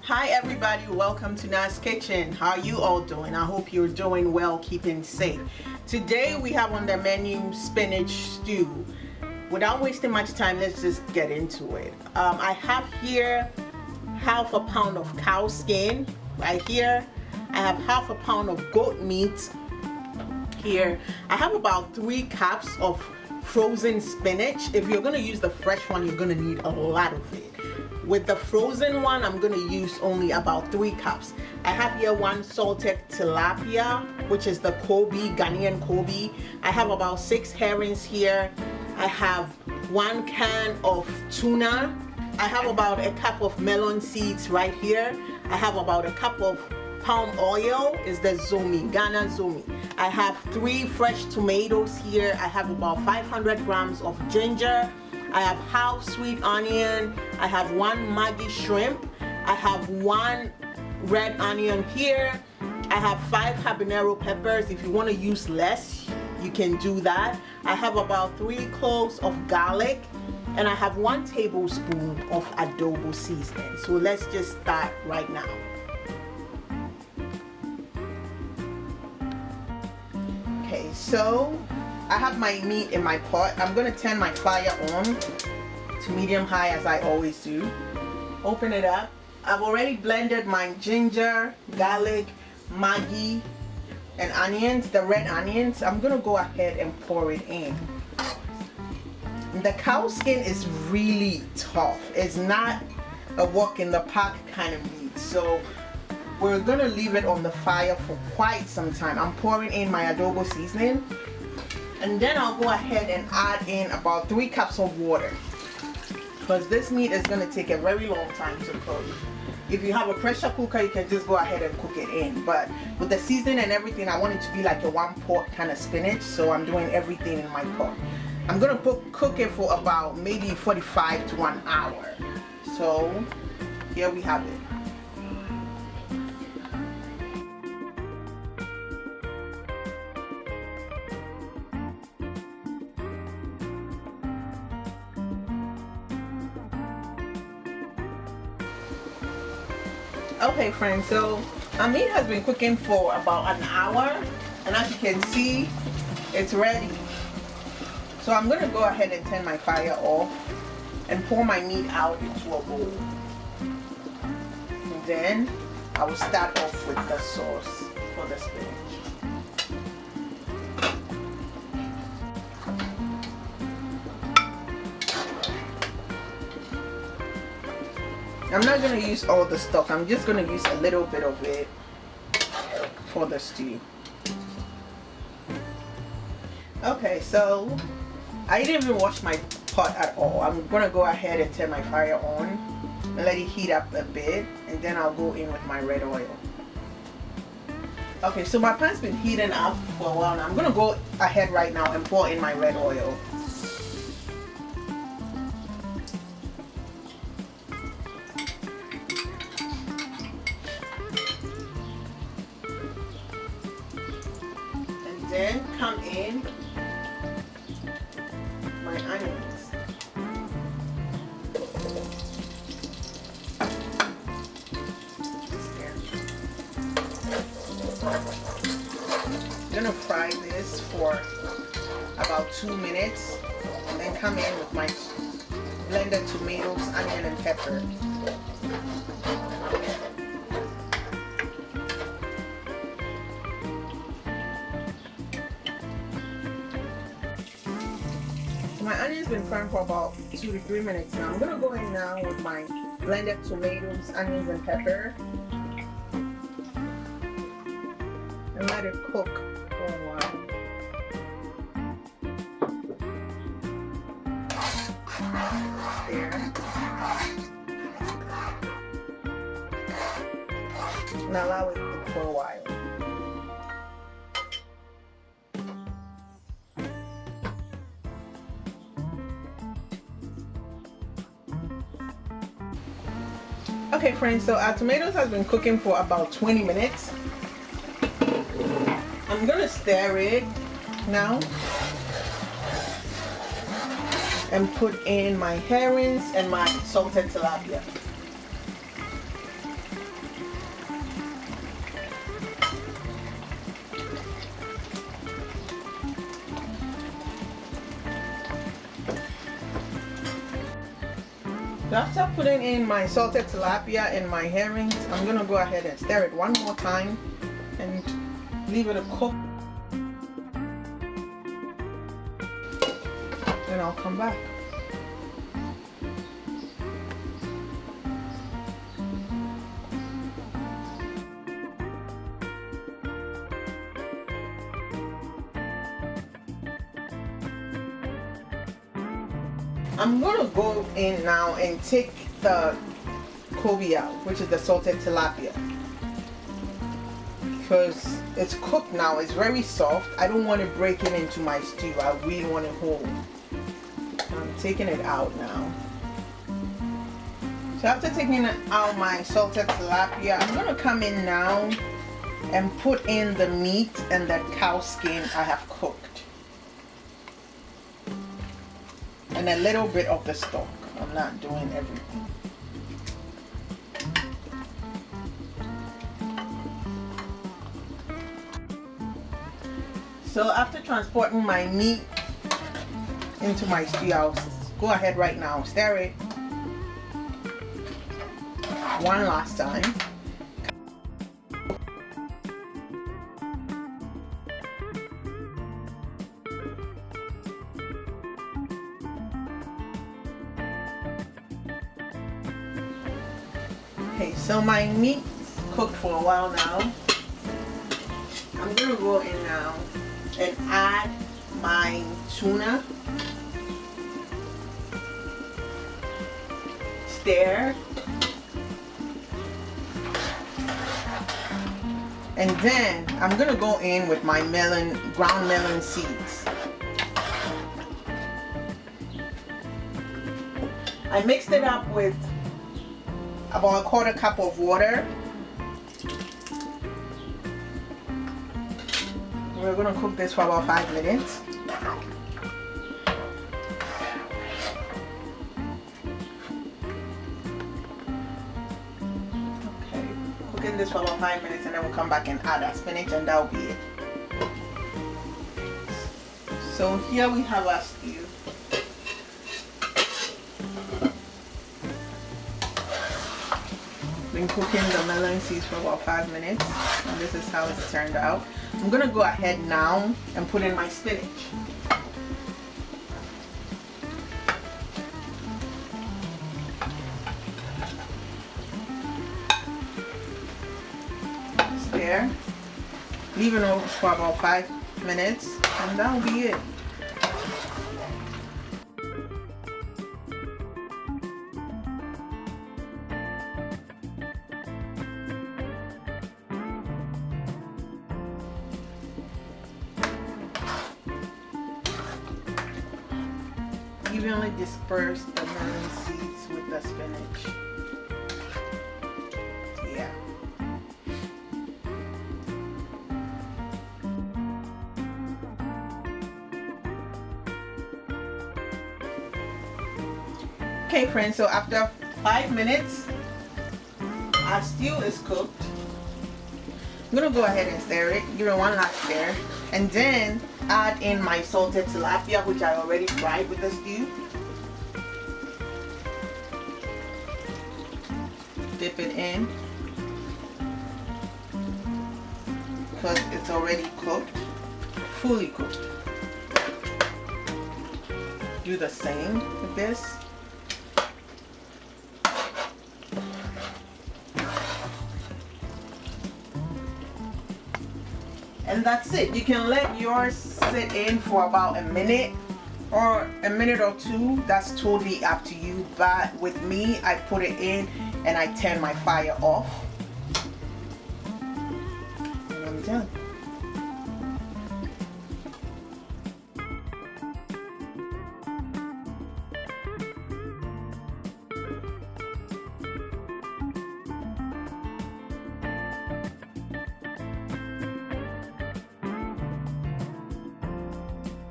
Hi everybody, welcome to Na's Kitchen. How are you all doing? I hope you're doing well, keeping safe. Today we have on the menu spinach stew. Without wasting much time, let's just get into it. I have here half a pound of cow skin right here. I have half a pound of goat meat here. I have about 3 cups of frozen spinach. If you're gonna use the fresh one, you're gonna need a lot of it. With the frozen one, I'm gonna use only about 3 cups. I have here 1 salted tilapia, which is the koobi, Ghanaian koobi. I have about 6 herrings here. I have 1 can of tuna. I have about a cup of melon seeds right here. I have about a cup of palm oil, is the zomi, Ghana zomi. I have 3 fresh tomatoes here. I have about 500 grams of ginger. I have half sweet onion. I have 1 Maggi Shrimp. I have 1 red onion here. I have 5 Habanero Peppers. If you want to use less, you can do that. I have about 3 cloves of garlic, and I have 1 tablespoon of adobo seasoning. So let's just start right now. Okay, so I have my meat in my pot. I'm gonna turn my fire on to medium high as I always do. Open it up. I've already blended my ginger, garlic, Maggi, and onions, the red onions. I'm gonna go ahead and pour it in. The cow skin is really tough. It's not a walk in the park kind of meat. So we're gonna leave it on the fire for quite some time. I'm pouring in my adobo seasoning. And then I'll go ahead and add in about 3 cups of water, because this meat is going to take a very long time to cook. If you have a pressure cooker, you can just go ahead and cook it in. But with the seasoning and everything, I want it to be like a 1-pot kind of spinach, so I'm doing everything in my pot. I'm going to cook it for about maybe 45 to 1 hour. So here we have it. Okay friends, so our meat has been cooking for about an hour, and as you can see, it's ready. So I'm going to go ahead and turn my fire off and pour my meat out into a bowl. And then I will start off with the sauce for the spinach. I'm not going to use all the stock. I'm just going to use a little bit of it for the stew. Okay, so I didn't even wash my pot at all. I'm going to go ahead and turn my fire on and let it heat up a bit, and then I'll go in with my red oil. Okay, so my pan's been heating up for a while now. I'm going to go ahead right now and pour in my red oil. Then come in my onions. I'm gonna fry this for about 2 minutes, and then come in with my blended tomatoes, onion, and pepper. My onion's been frying for about 2 to 3 minutes now. I'm gonna go in now with my blended tomatoes, onions, and pepper, and let it cook for a while. There. And allow it to cook for a while. Okay friends, so our tomatoes has been cooking for about 20 minutes. I'm gonna stir it now and put in my herrings and my salted tilapia. So after putting in my salted tilapia and my herrings, I'm gonna go ahead and stir it one more time and leave it to cook. Then I'll come back. I'm gonna go in now and take the koobi out, which is the salted tilapia, because it's cooked now. It's very soft. I don't want to break it into my stew. I really want it whole. I'm taking it out now. So after taking out my salted tilapia, I'm gonna come in now and put in the meat and the cow skin I have cooked. And a little bit of the stock. I'm not doing everything. So after transporting my meat into my stew, I'll go ahead right now, stir it one last time. Okay, so my meat's cooked for a while now. I'm gonna go in now and add my tuna. Stir. And then I'm gonna go in with my melon, ground melon seeds. I mixed it up with about a 1/4 cup of water. We're gonna cook this for about 5 minutes. Okay, cooking this for about 5 minutes, and then we'll come back and add our spinach, and that'll be it. So here we have our stew. Been cooking the melon seeds for about 5 minutes, and this is how it's turned out. I'm gonna go ahead now and put in my spinach. Stir, leave it over for about 5 minutes, and that'll be it. Evenly disperse the melon seeds with the spinach. Yeah. Okay friends, so after 5 minutes, our stew is cooked. I'm gonna go ahead and stir it, give it one last stir, and then add in my salted tilapia, which I already fried with the stew. Dip it in because it's already cooked, fully cooked. Do the same with this. And that's it. You can let yours sit in for about a minute or a minute or two. That's totally up to you. But with me, I put it in and I turn my fire off. And I'm done.